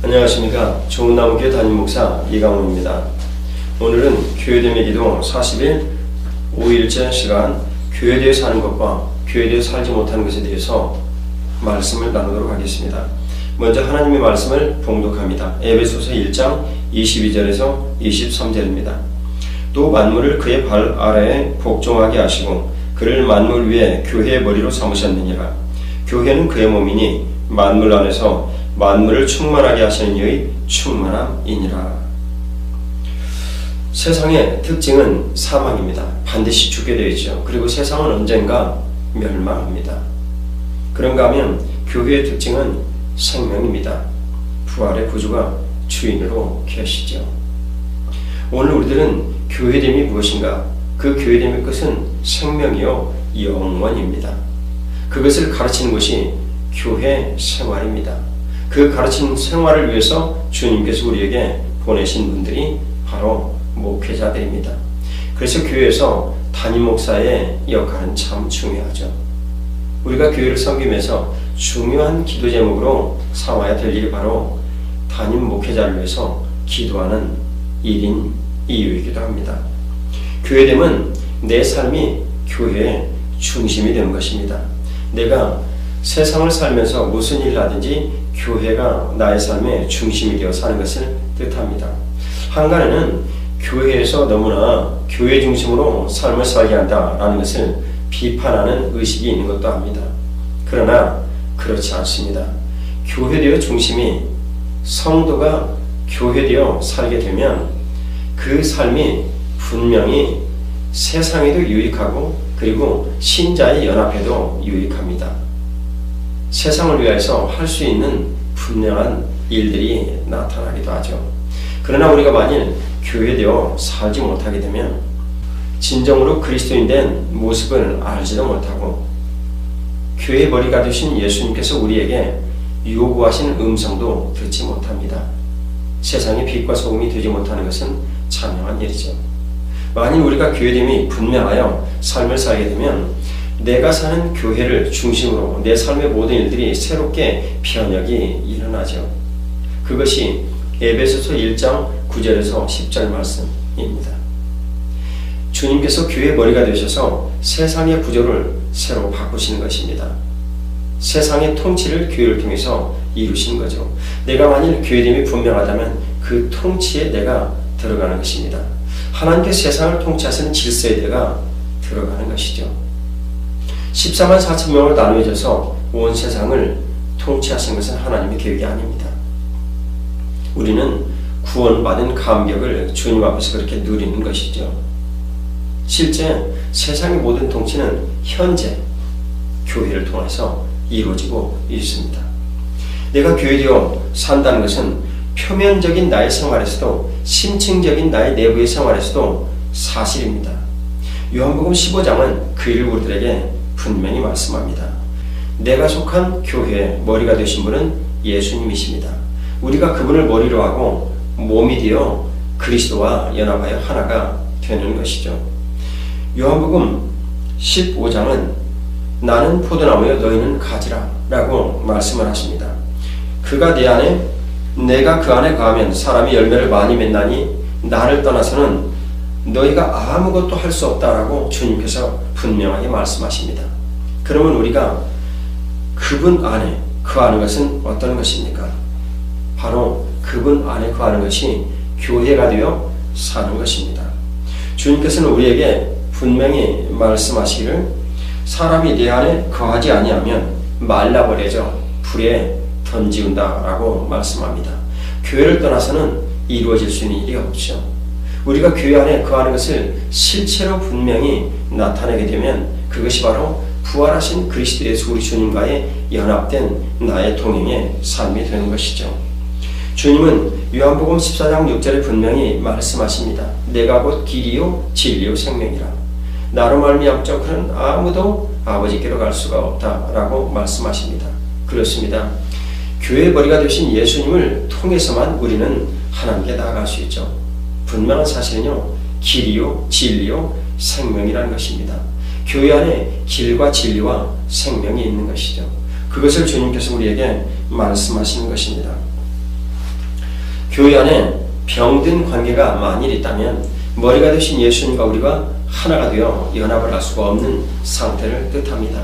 안녕하십니까. 좋은나무교회 담임목사 이강훈입니다. 오늘은 교회됨의 기도 40일 5일째 시간 교회에 대해 사는 것과 교회에 대해 살지 못하는 것에 대해서 말씀을 나누도록 하겠습니다. 먼저 하나님의 말씀을 봉독합니다. 에베소서 1장 22절에서 23절입니다. 또 만물을 그의 발 아래에 복종하게 하시고 그를 만물 위에 교회의 머리로 삼으셨느니라. 교회는 그의 몸이니 만물 안에서 만물을 충만하게 하시는 이의 충만함이니라. 세상의 특징은 사망입니다. 반드시 죽게 되어 있죠. 그리고 세상은 언젠가 멸망합니다. 그런가 하면 교회의 특징은 생명입니다. 부활의 구주가 주인으로 계시죠. 오늘 우리들은 교회됨이 무엇인가? 그 교회됨의 끝은 생명이요 영원입니다. 그것을 가르치는 것이 교회 생활입니다. 그 가르치는 생활을 위해서 주님께서 우리에게 보내신 분들이 바로 목회자들입니다. 그래서 교회에서 담임 목사의 역할은 참 중요하죠. 우리가 교회를 섬기면서 중요한 기도 제목으로 삼아야 될 일이 바로 담임 목회자를 위해서 기도하는 일인 이유이기도 합니다. 교회됨은 내 삶이 교회의 중심이 되는 것입니다. 내가 세상을 살면서 무슨 일을 하든지 교회가 나의 삶의 중심이 되어 사는 것을 뜻합니다. 한간에는 교회에서 너무나 교회 중심으로 삶을 살게 한다라는 것을 비판하는 의식이 있는 것도 합니다. 그러나 그렇지 않습니다. 교회되어 중심이 성도가 교회되어 살게 되면 그 삶이 분명히 세상에도 유익하고 그리고 신자의 연합에도 유익합니다. 세상을 위해서 할 수 있는 분명한 일들이 나타나기도 하죠. 그러나 우리가 만일 교회되어 살지 못하게 되면 진정으로 그리스도인 된 모습을 알지도 못하고 교회의 머리가 되신 예수님께서 우리에게 요구하시는 음성도 듣지 못합니다. 세상의 빛과 소금이 되지 못하는 것은 참명한 일이죠. 만일 우리가 교회됨이 분명하여 삶을 살게 되면 내가 사는 교회를 중심으로 내 삶의 모든 일들이 새롭게 변혁이 일어나죠. 그것이 에베소서 1장 9절에서 10절 말씀입니다. 주님께서 교회의 머리가 되셔서 세상의 구조를 새로 바꾸시는 것입니다. 세상의 통치를 교회를 통해서 이루시는 거죠. 내가 만일 교회됨이 분명하다면 그 통치에 내가 들어가는 것입니다. 하나님께 세상을 통치하시는 질서에 내가 들어가는 것이죠. 14만 4천 명을 나누어져서 온 세상을 통치하신 것은 하나님의 계획이 아닙니다. 우리는 구원받은 감격을 주님 앞에서 그렇게 누리는 것이죠. 실제 세상의 모든 통치는 현재 교회를 통해서 이루어지고 있습니다. 내가 교회되어 산다는 것은 표면적인 나의 생활에서도 심층적인 나의 내부의 생활에서도 사실입니다. 요한복음 15장은 그 일을 우리들에게 분명히 말씀합니다. 내가 속한 교회의 머리가 되신 분은 예수님이십니다. 우리가 그분을 머리로 하고 몸이 되어 그리스도와 연합하여 하나가 되는 것이죠. 요한복음 15장은 나는 포도나무여 너희는 가지라 라고 말씀을 하십니다. 그가 내 안에 내가 그 안에 거하면 사람이 열매를 많이 맺나니 나를 떠나서는 너희가 아무것도 할 수 없다라고 주님께서 분명하게 말씀하십니다. 그러면 우리가 그분 안에 거하는 것은 어떤 것입니까? 바로 그분 안에 거하는 것이 교회가 되어 사는 것입니다. 주님께서는 우리에게 분명히 말씀하시기를 사람이 내 안에 거하지 아니하면 말라버려져 불에 던지운다라고 말씀합니다. 교회를 떠나서는 이루어질 수 있는 일이 없죠. 우리가 교회 안에 거하는 것을 실체로 분명히 나타내게 되면 그것이 바로 부활하신 그리스도 예수 우리 주님과의 연합된 나의 동행의 삶이 되는 것이죠. 주님은 요한복음 14장 6절에 분명히 말씀하십니다. 내가 곧 길이요 진리요 생명이라. 나로 말미암자 그는 아무도 아버지께로 갈 수가 없다라고 말씀하십니다. 그렇습니다. 교회의 머리가 되신 예수님을 통해서만 우리는 하나님께 나아갈 수 있죠. 분명한 사실은요, 길이요, 진리요, 생명이라는 것입니다. 교회 안에 길과 진리와 생명이 있는 것이죠. 그것을 주님께서 우리에게 말씀하시는 것입니다. 교회 안에 병든 관계가 만일 있다면 머리가 되신 예수님과 우리가 하나가 되어 연합을 할 수가 없는 상태를 뜻합니다.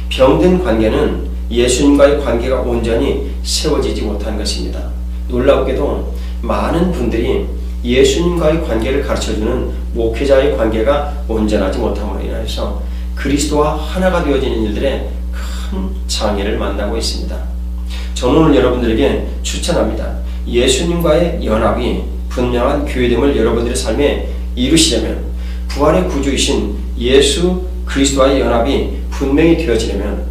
병든 관계는 예수님과의 관계가 온전히 세워지지 못한 것입니다. 놀랍게도 많은 분들이 예수님과의 관계를 가르쳐주는 목회자의 관계가 온전하지 못함으로 인하여서 그리스도와 하나가 되어지는 일들에 큰 장애를 만나고 있습니다. 저는 오늘 여러분들에게 추천합니다. 예수님과의 연합이 분명한 교회됨을 여러분들의 삶에 이루시려면, 부활의 구주이신 예수 그리스도와의 연합이 분명히 되어지려면,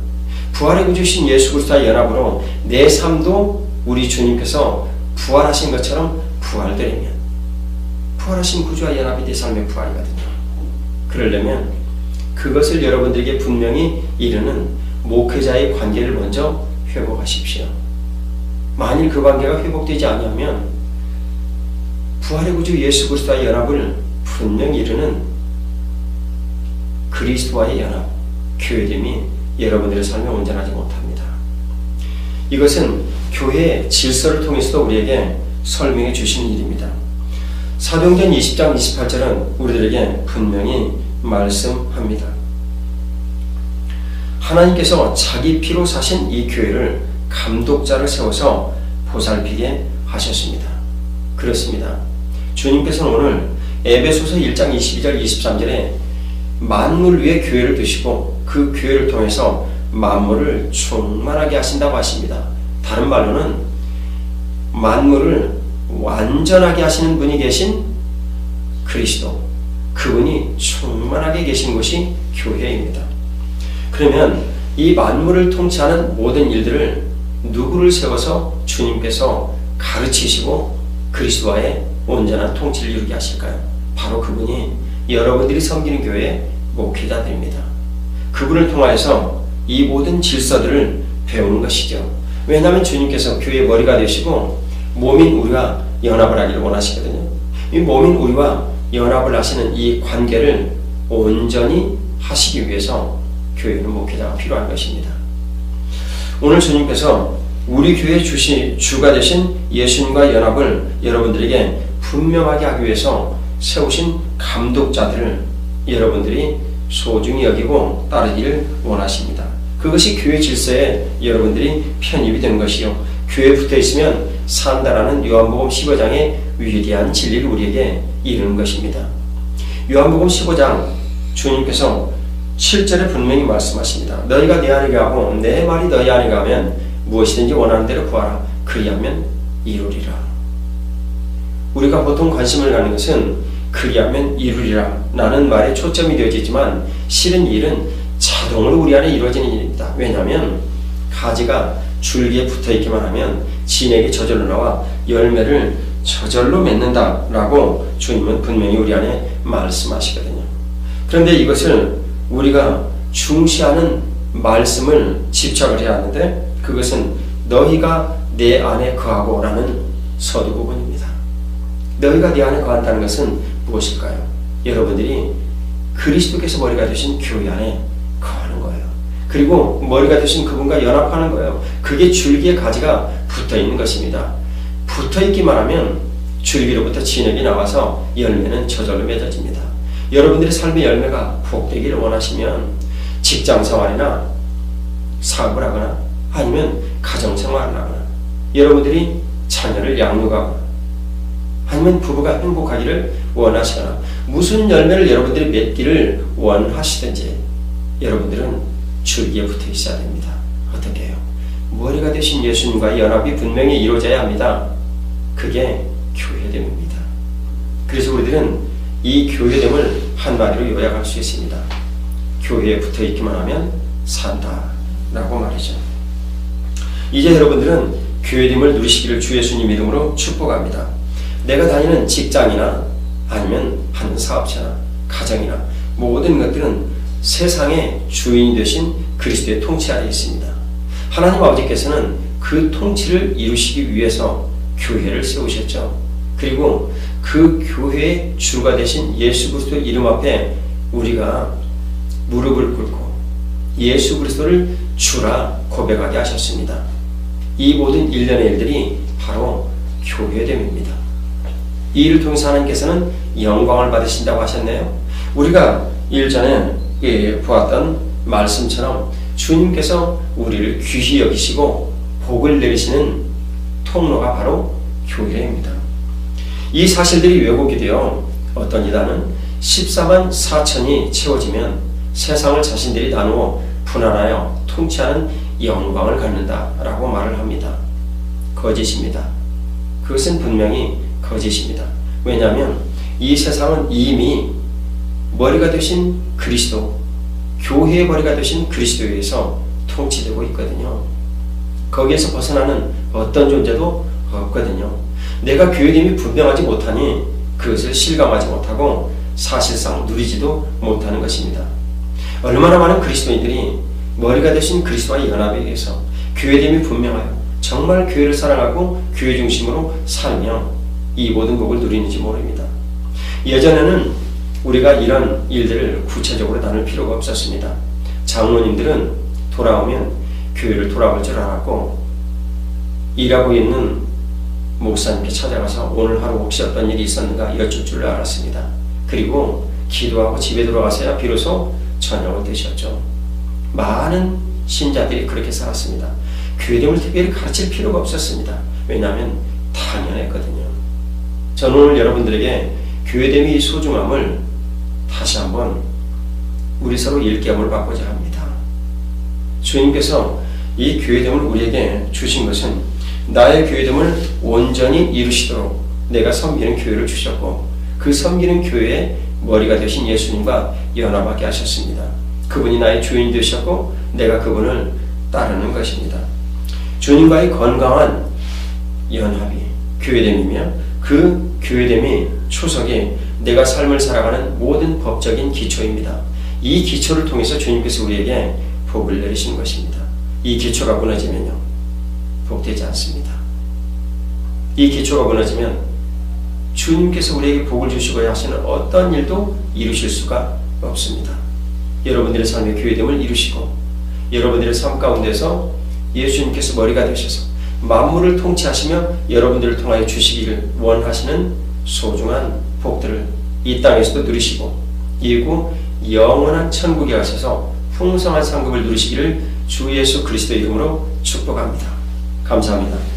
부활의 구주이신 예수 그리스도와의 연합으로 내 삶도 우리 주님께서 부활하신 것처럼 부활되려면, 부활하신 구주와 연합이 내 삶의 부활이거든요. 그러려면 그것을 여러분들에게 분명히 이루는 목회자의 관계를 먼저 회복하십시오. 만일 그 관계가 회복되지 않으면 부활의 구주 예수 그리스도와의 연합을 분명히 이루는 그리스도와의 연합, 교회됨이 여러분들의 삶에 온전하지 못합니다. 이것은 교회의 질서를 통해서도 우리에게 설명해 주시는 일입니다. 사도행전 20장 28절은 우리들에게 분명히 말씀합니다. 하나님께서 자기 피로 사신 이 교회를 감독자를 세워서 보살피게 하셨습니다. 그렇습니다. 주님께서는 오늘 에베소서 1장 22절 23절에 만물 위에 교회를 두시고 그 교회를 통해서 만물을 충만하게 하신다고 하십니다. 다른 말로는 만물을 완전하게 하시는 분이 계신 그리스도, 그분이 충만하게 계신 곳이 교회입니다. 그러면 이 만물을 통치하는 모든 일들을 누구를 세워서 주님께서 가르치시고 그리스도와의 온전한 통치를 이루게 하실까요? 바로 그분이 여러분들이 섬기는 교회의 목회자들입니다. 그분을 통하여서 이 모든 질서들을 배우는 것이죠. 왜냐하면 주님께서 교회의 머리가 되시고 몸인 우리와 연합을 하기를 원하시거든요. 이 몸인 우리와 연합을 하시는 이 관계를 온전히 하시기 위해서 교회는 목회자가 필요한 것입니다. 오늘 주님께서 우리 교회의 주가 되신 예수님과 연합을 여러분들에게 분명하게 하기 위해서 세우신 감독자들을 여러분들이 소중히 여기고 따르기를 원하십니다. 그것이 교회 질서에 여러분들이 편입이 되는 것이요, 교회에 붙어 있으면 산다라는 요한복음 15장의 위대한 진리를 우리에게 이루는 것입니다. 요한복음 15장 주님께서 7절에 분명히 말씀하십니다. 너희가 내 안에 거하고 내 말이 너희 안에 거하면 무엇이든지 원하는 대로 구하라. 그리하면 이루리라. 우리가 보통 관심을 갖는 것은 그리하면 이루리라 라는 말에 초점이 되어지지만 실은 일은 자동으로 우리 안에 이루어지는 일입니다. 왜냐하면 가지가 줄기에 붙어있기만 하면 진액이 저절로 나와 열매를 저절로 맺는다라고 주님은 분명히 우리 안에 말씀하시거든요. 그런데 이것을 우리가 중시하는 말씀을 집착을 해야 하는데, 그것은 너희가 내 안에 거하고 라는 서두 부분입니다. 너희가 내 안에 거한다는 것은 무엇일까요? 여러분들이 그리스도께서 머리가 되신 교회 안에 거하는 거예요. 그리고 머리가 되신 그분과 연합하는 거예요. 그게 줄기에 가지가 붙어있는 것입니다. 붙어있기만 하면 줄기로부터 진액이 나와서 열매는 저절로 맺어집니다. 여러분들의 삶의 열매가 복되기를 원하시면 직장생활이나 사업을 하거나 아니면 가정생활을 하거나 여러분들이 자녀를 양육하거나 아니면 부부가 행복하기를 원하시거나 무슨 열매를 여러분들이 맺기를 원하시든지 여러분들은 줄기에 붙어 있어야 됩니다. 어떻게 해요? 머리가 되신 예수님과의 연합이 분명히 이루어져야 합니다. 그게 교회됨입니다. 그래서 우리들은 이 교회됨을 한마디로 요약할 수 있습니다. 교회에 붙어 있기만 하면 산다 라고 말이죠. 이제 여러분들은 교회됨을 누리시기를 주 예수님 이름으로 축복합니다. 내가 다니는 직장이나 아니면 하는 사업체나 가정이나 모든 것들은 세상의 주인이 되신 그리스도의 통치 아래에 있습니다. 하나님 아버지께서는 그 통치를 이루시기 위해서 교회를 세우셨죠. 그리고 그 교회의 주가 되신 예수 그리스도의 이름 앞에 우리가 무릎을 꿇고 예수 그리스도를 주라 고백하게 하셨습니다. 이 모든 일련의 일들이 바로 교회됨입니다. 이 일을 통해서 하나님께서는 영광을 받으신다고 하셨네요. 우리가 일전에 보았던 말씀처럼 주님께서 우리를 귀히 여기시고 복을 내리시는 통로가 바로 교회입니다. 이 사실들이 왜곡이 되어 어떤 이단은 14만 4천이 채워지면 세상을 자신들이 나누어 분할하여 통치하는 영광을 갖는다라고 말을 합니다. 거짓입니다. 그것은 분명히 거짓입니다. 왜냐하면 이 세상은 이미 머리가 되신 그리스도, 교회의 머리가 되신 그리스도에 의해서 통치되고 있거든요. 거기에서 벗어나는 어떤 존재도 없거든요. 내가 교회됨이 분명하지 못하니 그것을 실감하지 못하고 사실상 누리지도 못하는 것입니다. 얼마나 많은 그리스도인들이 머리가 되신 그리스도와 연합에 의해서 교회됨이 분명하여 정말 교회를 사랑하고 교회 중심으로 살며 이 모든 복을 누리는지 모릅니다. 예전에는 우리가 이런 일들을 구체적으로 나눌 필요가 없었습니다. 장로님들은 돌아오면 교회를 돌아볼 줄 알았고 일하고 있는 목사님께 찾아가서 오늘 하루 혹시 어떤 일이 있었는가 여쭙 줄 알았습니다. 그리고 기도하고 집에 들어가서야 비로소 저녁을 드셨죠. 많은 신자들이 그렇게 살았습니다. 교회됨을 특별히 가르칠 필요가 없었습니다. 왜냐하면 당연했거든요. 저는 오늘 여러분들에게 교회됨의 소중함을 다시 한번 우리 서로 일깨움을 받고자 합니다. 주님께서 이 교회됨을 우리에게 주신 것은 나의 교회됨을 온전히 이루시도록 내가 섬기는 교회를 주셨고 그 섬기는 교회의 머리가 되신 예수님과 연합하게 하셨습니다. 그분이 나의 주인 되셨고 내가 그분을 따르는 것입니다. 주님과의 건강한 연합이 교회됨이며 그 교회됨이 초석이 내가 삶을 살아가는 모든 법적인 기초입니다. 이 기초를 통해서 주님께서 우리에게 복을 내리시는 것입니다. 이 기초가 무너지면요 복되지 않습니다. 이 기초가 무너지면 주님께서 우리에게 복을 주시고야 하시는 어떤 일도 이루실 수가 없습니다. 여러분들의 삶의 교회됨을 이루시고 여러분들의 삶 가운데서 예수님께서 머리가 되셔서 만물을 통치하시며 여러분들을 통하여 주시기를 원하시는 소중한 복들을 이 땅에서도 누리시고 이후 영원한 천국에 가셔서 풍성한 상급을 누리시기를 주 예수 그리스도의 이름으로 축복합니다. 감사합니다.